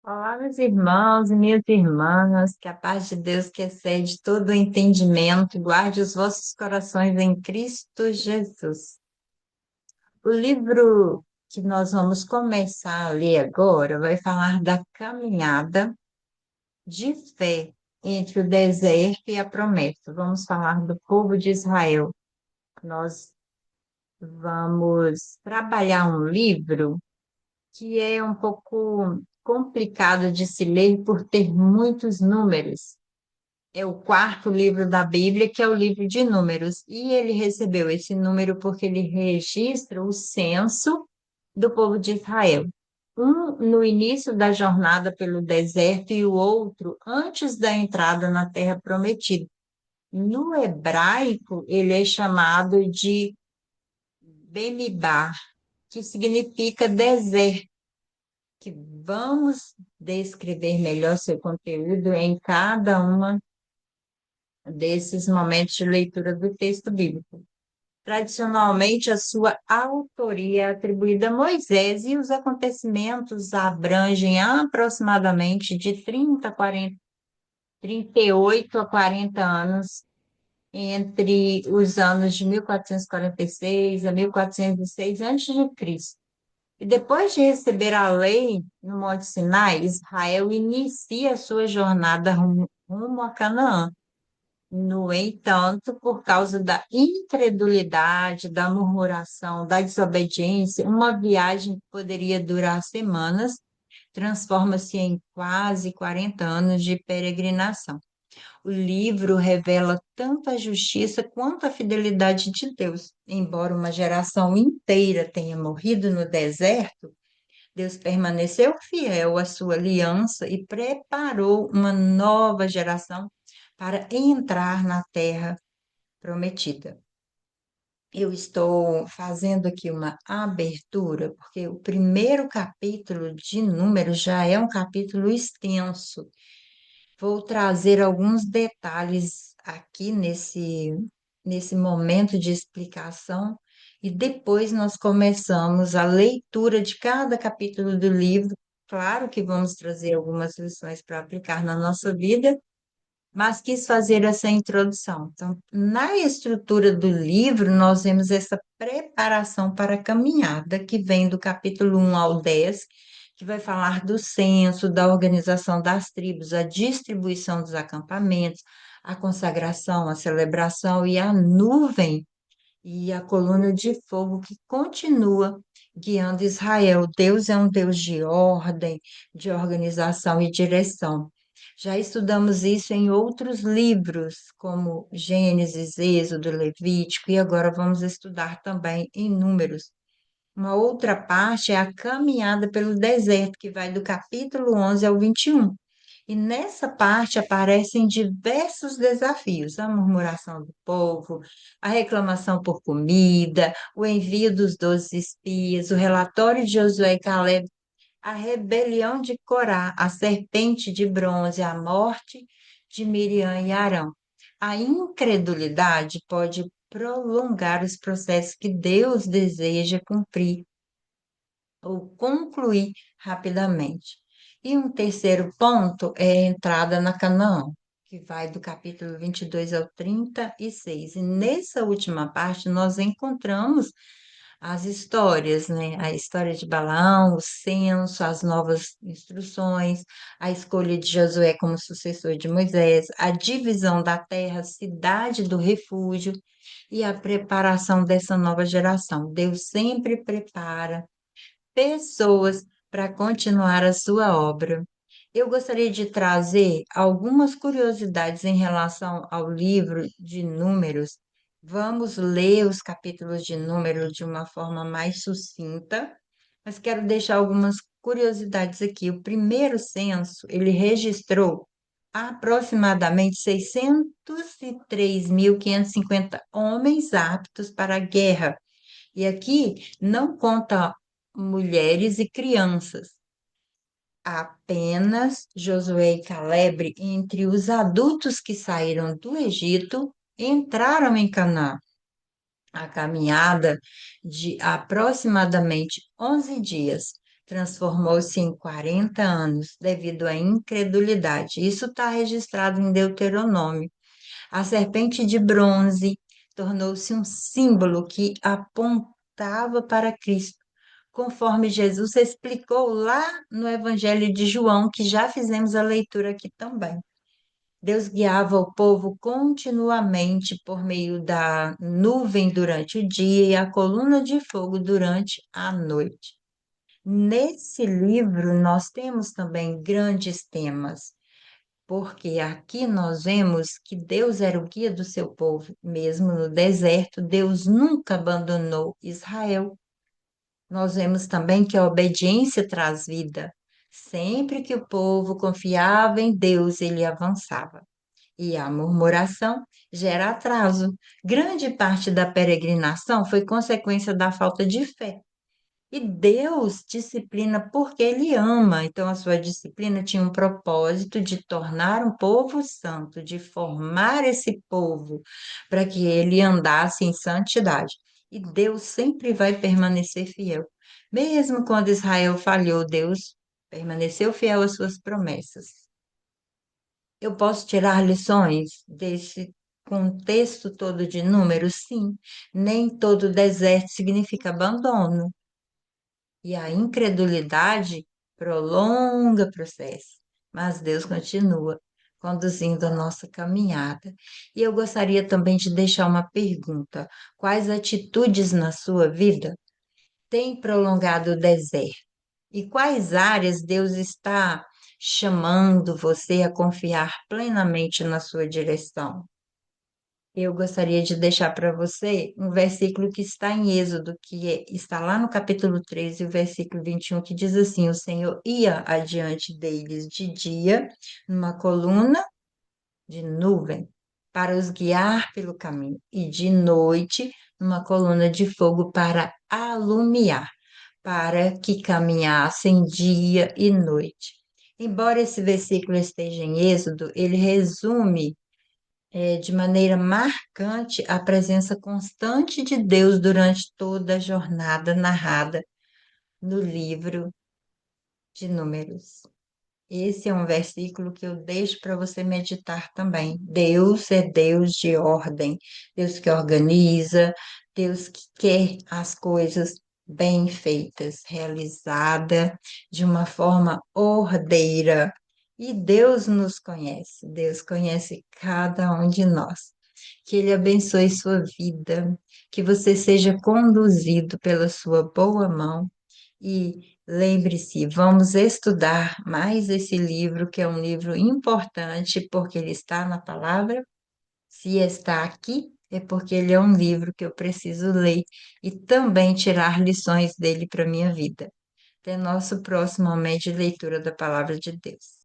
Olá, meus irmãos e minhas irmãs, que a paz de Deus que excede todo o entendimento, guarde os vossos corações em Cristo Jesus. O livro que nós vamos começar a ler agora vai falar da caminhada de fé entre o deserto e a promessa. Vamos falar do povo de Israel. Nós vamos trabalhar um livro que é um pouco complicado de se ler por ter muitos números. É o quarto livro da Bíblia, que é o livro de Números. E ele recebeu esse número porque ele registra o censo do povo de Israel. Um no início da jornada pelo deserto e o outro antes da entrada na Terra Prometida. No hebraico, ele é chamado de Bemidbar, que significa deserto, que vamos descrever melhor seu conteúdo em cada uma desses momentos de leitura do texto bíblico. Tradicionalmente, a sua autoria é atribuída a Moisés e os acontecimentos abrangem aproximadamente de 38 a 40 anos, entre os anos de 1446 a 1406 a.C. E depois de receber a lei no Monte Sinai, Israel inicia a sua jornada rumo a Canaã. No entanto, por causa da incredulidade, da murmuração, da desobediência, uma viagem que poderia durar semanas transforma-se em quase 40 anos de peregrinação. O livro revela tanto a justiça quanto a fidelidade de Deus. Embora uma geração inteira tenha morrido no deserto, Deus permaneceu fiel à sua aliança e preparou uma nova geração para entrar na terra prometida. Eu estou fazendo aqui uma abertura, porque o primeiro capítulo de Números já é um capítulo extenso. Vou trazer alguns detalhes aqui nesse momento de explicação e depois nós começamos a leitura de cada capítulo do livro. Claro que vamos trazer algumas lições para aplicar na nossa vida, mas quis fazer essa introdução. Então, na estrutura do livro, nós vemos essa preparação para a caminhada, que vem do capítulo 1 ao 10, que vai falar do censo, da organização das tribos, a distribuição dos acampamentos, a consagração, a celebração e a nuvem e a coluna de fogo que continua guiando Israel. Deus é um Deus de ordem, de organização e direção. Já estudamos isso em outros livros, como Gênesis, Êxodo, Levítico, e agora vamos estudar também em Números. Uma outra parte é a caminhada pelo deserto, que vai do capítulo 11 ao 21. E nessa parte aparecem diversos desafios: a murmuração do povo, a reclamação por comida, o envio dos 12 espias, o relatório de Josué e Caleb, a rebelião de Corá, a serpente de bronze, a morte de Miriam e Arão. A incredulidade pode prolongar os processos que Deus deseja cumprir ou concluir rapidamente. E um terceiro ponto é a entrada na Canaã, que vai do capítulo 22 ao 36. E nessa última parte nós encontramos as histórias, né? A história de Balaão, o censo, as novas instruções, a escolha de Josué como sucessor de Moisés, a divisão da terra, a cidade do refúgio e a preparação dessa nova geração. Deus sempre prepara pessoas para continuar a sua obra. Eu gostaria de trazer algumas curiosidades em relação ao livro de Números. Vamos ler os capítulos de Números de uma forma mais sucinta, mas quero deixar algumas curiosidades aqui. O primeiro censo, ele registrou aproximadamente 603.550 homens aptos para a guerra. E aqui não conta mulheres e crianças. Apenas Josué e Caleb, entre os adultos que saíram do Egito, entraram em Canaã. A caminhada de aproximadamente 11 dias transformou-se em 40 anos devido à incredulidade. Isso está registrado em Deuteronômio. A serpente de bronze tornou-se um símbolo que apontava para Cristo, conforme Jesus explicou lá no Evangelho de João, que já fizemos a leitura aqui também. Deus guiava o povo continuamente por meio da nuvem durante o dia e a coluna de fogo durante a noite. Nesse livro, nós temos também grandes temas, porque aqui nós vemos que Deus era o guia do seu povo, mesmo no deserto, Deus nunca abandonou Israel. Nós vemos também que a obediência traz vida. Sempre que o povo confiava em Deus, ele avançava. E a murmuração gera atraso. Grande parte da peregrinação foi consequência da falta de fé. E Deus disciplina porque Ele ama. Então, a sua disciplina tinha um propósito de tornar um povo santo, de formar esse povo para que ele andasse em santidade. E Deus sempre vai permanecer fiel. Mesmo quando Israel falhou, Deus permaneceu fiel às suas promessas. Eu posso tirar lições desse contexto todo de números? Sim. Nem todo deserto significa abandono. E a incredulidade prolonga o processo, mas Deus continua conduzindo a nossa caminhada. E eu gostaria também de deixar uma pergunta: quais atitudes na sua vida têm prolongado o deserto? E quais áreas Deus está chamando você a confiar plenamente na sua direção? Eu gostaria de deixar para você um versículo que está em Êxodo, está lá no capítulo 13, o versículo 21, que diz assim: O Senhor ia adiante deles de dia, numa coluna de nuvem, para os guiar pelo caminho, e de noite, numa coluna de fogo para alumiar, para que caminhassem dia e noite. Embora esse versículo esteja em Êxodo, ele resume de maneira marcante a presença constante de Deus durante toda a jornada narrada no livro de Números. Esse é um versículo que eu deixo para você meditar também. Deus é Deus de ordem, Deus que organiza, Deus que quer as coisas bem feitas, realizada de uma forma ordeira. E Deus conhece cada um de nós. Que Ele abençoe sua vida, que você seja conduzido pela sua boa mão e lembre-se, vamos estudar mais esse livro, que é um livro importante, porque ele está na palavra. Se está aqui, é porque ele é um livro que eu preciso ler e também tirar lições dele para a minha vida. Até nosso próximo momento de leitura da palavra de Deus.